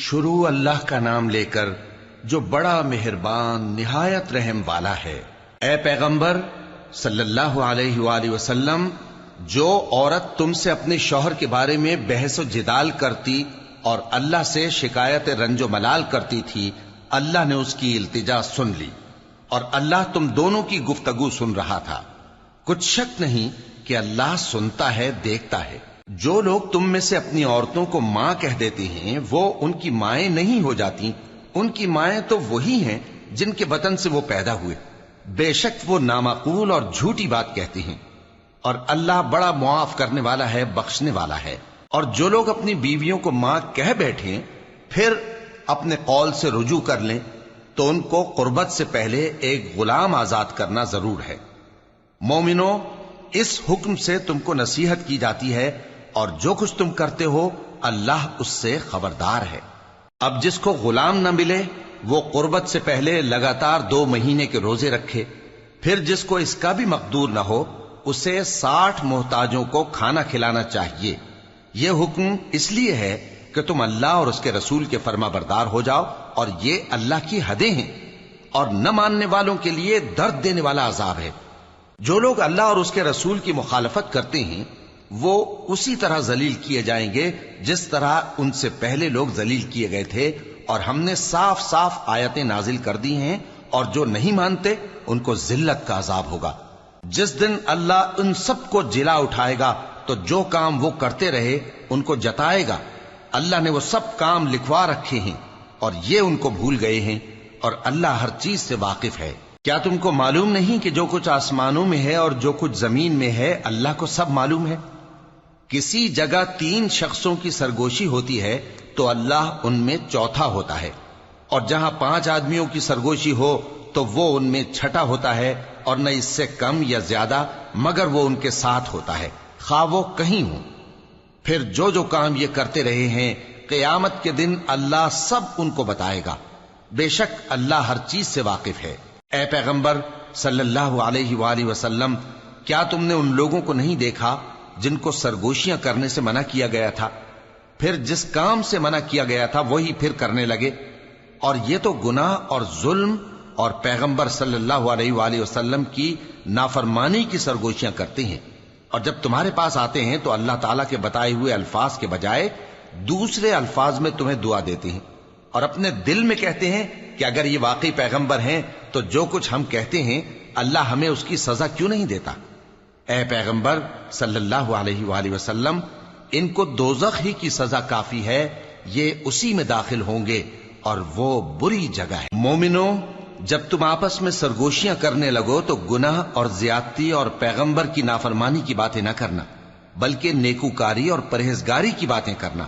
شروع اللہ کا نام لے کر جو بڑا مہربان نہایت رحم والا ہے۔ اے پیغمبر صلی اللہ علیہ وآلہ وسلم، جو عورت تم سے اپنے شوہر کے بارے میں بحث و جدال کرتی اور اللہ سے شکایت رنج و ملال کرتی تھی، اللہ نے اس کی التجا سن لی اور اللہ تم دونوں کی گفتگو سن رہا تھا۔ کچھ شک نہیں کہ اللہ سنتا ہے، دیکھتا ہے۔ جو لوگ تم میں سے اپنی عورتوں کو ماں کہہ دیتے ہیں وہ ان کی مائیں نہیں ہو جاتی، ان کی مائیں تو وہی ہیں جن کے بطن سے وہ پیدا ہوئے۔ بے شک وہ نامعقول اور جھوٹی بات کہتی ہیں، اور اللہ بڑا معاف کرنے والا ہے، بخشنے والا ہے۔ اور جو لوگ اپنی بیویوں کو ماں کہہ بیٹھیں پھر اپنے قول سے رجوع کر لیں تو ان کو قربت سے پہلے ایک غلام آزاد کرنا ضرور ہے۔ مومنو، اس حکم سے تم کو نصیحت کی جاتی ہے اور جو کچھ تم کرتے ہو اللہ اس سے خبردار ہے۔ اب جس کو غلام نہ ملے وہ قربت سے پہلے لگاتار 2 مہینے کے روزے رکھے، پھر جس کو اس کا بھی مقدور نہ ہو اسے 60 محتاجوں کو کھانا کھلانا چاہیے۔ یہ حکم اس لیے ہے کہ تم اللہ اور اس کے رسول کے فرما بردار ہو جاؤ، اور یہ اللہ کی حدیں ہیں، اور نہ ماننے والوں کے لیے درد دینے والا عذاب ہے۔ جو لوگ اللہ اور اس کے رسول کی مخالفت کرتے ہیں وہ اسی طرح ذلیل کیے جائیں گے جس طرح ان سے پہلے لوگ ذلیل کیے گئے تھے، اور ہم نے صاف صاف آیتیں نازل کر دی ہیں، اور جو نہیں مانتے ان کو ذلت کا عذاب ہوگا۔ جس دن اللہ ان سب کو جلا اٹھائے گا تو جو کام وہ کرتے رہے ان کو جتائے گا۔ اللہ نے وہ سب کام لکھوا رکھے ہیں اور یہ ان کو بھول گئے ہیں، اور اللہ ہر چیز سے واقف ہے۔ کیا تم کو معلوم نہیں کہ جو کچھ آسمانوں میں ہے اور جو کچھ زمین میں ہے اللہ کو سب معلوم ہے؟ کسی جگہ 3 شخصوں کی سرگوشی ہوتی ہے تو اللہ ان میں چوتھا ہوتا ہے، اور جہاں 5 آدمیوں کی سرگوشی ہو تو وہ ان میں چھٹا ہوتا ہے، اور نہ اس سے کم یا زیادہ مگر وہ ان کے ساتھ ہوتا ہے، خواہ وہ کہیں ہوں۔ پھر جو جو کام یہ کرتے رہے ہیں قیامت کے دن اللہ سب ان کو بتائے گا۔ بے شک اللہ ہر چیز سے واقف ہے۔ اے پیغمبر صلی اللہ علیہ وآلہ وسلم، کیا تم نے ان لوگوں کو نہیں دیکھا جن کو سرگوشیاں کرنے سے منع کیا گیا تھا، پھر جس کام سے منع کیا گیا تھا وہی پھر کرنے لگے؟ اور یہ تو گناہ اور ظلم اور پیغمبر صلی اللہ علیہ وآلہ وسلم کی نافرمانی کی سرگوشیاں کرتے ہیں، اور جب تمہارے پاس آتے ہیں تو اللہ تعالیٰ کے بتائے ہوئے الفاظ کے بجائے دوسرے الفاظ میں تمہیں دعا دیتے ہیں، اور اپنے دل میں کہتے ہیں کہ اگر یہ واقعی پیغمبر ہیں تو جو کچھ ہم کہتے ہیں اللہ ہمیں اس کی سزا کیوں نہیں دیتا؟ اے پیغمبر صلی اللہ علیہ وآلہ وسلم، ان کو دوزخ ہی کی سزا کافی ہے، یہ اسی میں داخل ہوں گے اور وہ بری جگہ ہے۔ مومنو، جب تم آپس میں سرگوشیاں کرنے لگو تو گناہ اور زیادتی اور پیغمبر کی نافرمانی کی باتیں نہ کرنا، بلکہ نیکوکاری اور پرہیزگاری کی باتیں کرنا،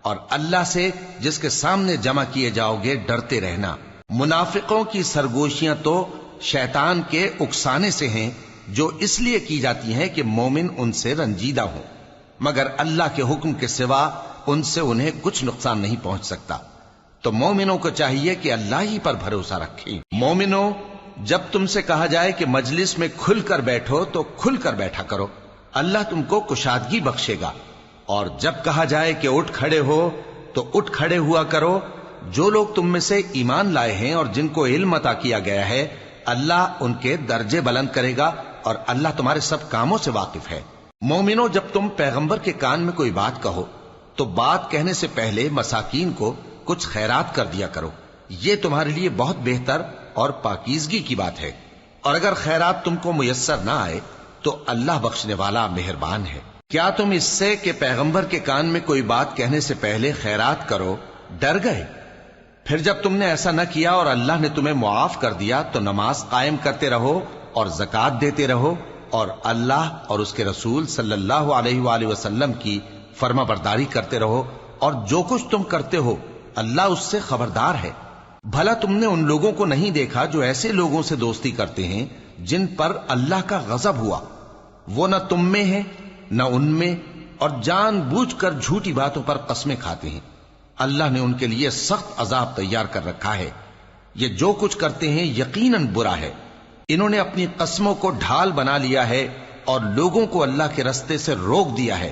اور اللہ سے جس کے سامنے جمع کیے جاؤ گے ڈرتے رہنا۔ منافقوں کی سرگوشیاں تو شیطان کے اکسانے سے ہیں، جو اس لیے کی جاتی ہیں کہ مومن ان سے رنجیدہ ہوں، مگر اللہ کے حکم کے سوا ان سے انہیں کچھ نقصان نہیں پہنچ سکتا۔ تو مومنوں کو چاہیے کہ اللہ ہی پر بھروسہ رکھیں۔ مومنوں، جب تم سے کہا جائے کہ مجلس میں کھل کر بیٹھو تو کھل کر بیٹھا کرو، اللہ تم کو کشادگی بخشے گا، اور جب کہا جائے کہ اٹھ کھڑے ہو تو اٹھ کھڑے ہوا کرو۔ جو لوگ تم میں سے ایمان لائے ہیں اور جن کو علم عطا کیا گیا ہے اللہ ان کے درجے بلند کرے گا، اور اللہ تمہارے سب کاموں سے واقف ہے۔ مومنوں، جب تم پیغمبر کے کان میں کوئی بات کہو تو بات کہنے سے پہلے مساکین کو کچھ خیرات کر دیا کرو، یہ تمہارے لیے بہت بہتر اور پاکیزگی کی بات ہے، اور اگر خیرات تم کو میسر نہ آئے تو اللہ بخشنے والا مہربان ہے۔ کیا تم اس سے کہ پیغمبر کے کان میں کوئی بات کہنے سے پہلے خیرات کرو ڈر گئے؟ پھر جب تم نے ایسا نہ کیا اور اللہ نے تمہیں معاف کر دیا تو نماز قائم کرتے رہو اور زکوٰۃ دیتے رہو، اور اللہ اور اس کے رسول صلی اللہ علیہ وآلہ وسلم کی فرما برداری کرتے رہو، اور جو کچھ تم کرتے ہو اللہ اس سے خبردار ہے۔ بھلا تم نے ان لوگوں کو نہیں دیکھا جو ایسے لوگوں سے دوستی کرتے ہیں جن پر اللہ کا غضب ہوا؟ وہ نہ تم میں ہیں نہ ان میں، اور جان بوجھ کر جھوٹی باتوں پر قسمیں کھاتے ہیں۔ اللہ نے ان کے لیے سخت عذاب تیار کر رکھا ہے۔ یہ جو کچھ کرتے ہیں یقیناً برا ہے۔ انہوں نے اپنی قسموں کو ڈھال بنا لیا ہے اور لوگوں کو اللہ کے رستے سے روک دیا ہے،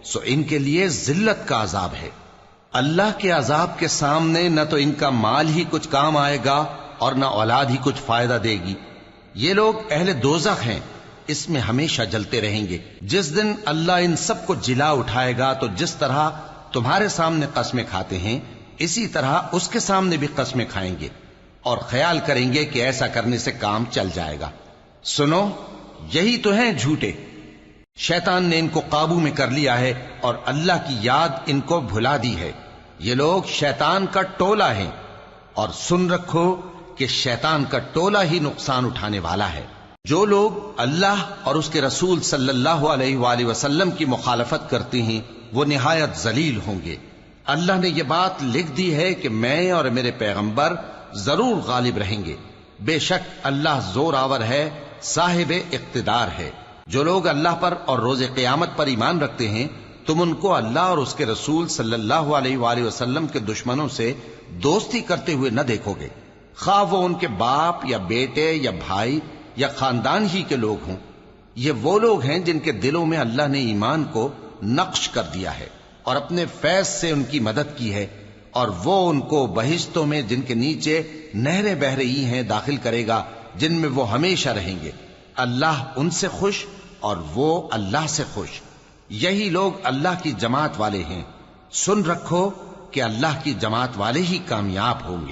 سو ان کے لیے ذلت کا عذاب ہے۔ اللہ کے عذاب کے سامنے نہ تو ان کا مال ہی کچھ کام آئے گا اور نہ اولاد ہی کچھ فائدہ دے گی۔ یہ لوگ اہل دوزخ ہیں، اس میں ہمیشہ جلتے رہیں گے۔ جس دن اللہ ان سب کو جلا اٹھائے گا تو جس طرح تمہارے سامنے قسمیں کھاتے ہیں اسی طرح اس کے سامنے بھی قسمیں کھائیں گے اور خیال کریں گے کہ ایسا کرنے سے کام چل جائے گا۔ سنو، یہی تو ہیں جھوٹے۔ شیطان نے ان کو قابو میں کر لیا ہے اور اللہ کی یاد ان کو بھلا دی ہے۔ یہ لوگ شیطان کا ٹولہ ہیں، اور سن رکھو کہ شیطان کا ٹولہ ہی نقصان اٹھانے والا ہے۔ جو لوگ اللہ اور اس کے رسول صلی اللہ علیہ وآلہ وسلم کی مخالفت کرتے ہیں وہ نہایت ذلیل ہوں گے۔ اللہ نے یہ بات لکھ دی ہے کہ میں اور میرے پیغمبر ضرور غالب رہیں گے۔ بے شک اللہ زور آور ہے، صاحب اقتدار ہے۔ جو لوگ اللہ پر اور روز قیامت پر ایمان رکھتے ہیں تم ان کو اللہ اور اس کے رسول صلی اللہ علیہ وآلہ وسلم کے دشمنوں سے دوستی کرتے ہوئے نہ دیکھو گے، خواہ وہ ان کے باپ یا بیٹے یا بھائی یا خاندان ہی کے لوگ ہوں۔ یہ وہ لوگ ہیں جن کے دلوں میں اللہ نے ایمان کو نقش کر دیا ہے اور اپنے فیض سے ان کی مدد کی ہے، اور وہ ان کو بہشتوں میں جن کے نیچے نہریں بہ رہی ہیں داخل کرے گا، جن میں وہ ہمیشہ رہیں گے۔ اللہ ان سے خوش اور وہ اللہ سے خوش۔ یہی لوگ اللہ کی جماعت والے ہیں۔ سن رکھو کہ اللہ کی جماعت والے ہی کامیاب ہوں گے۔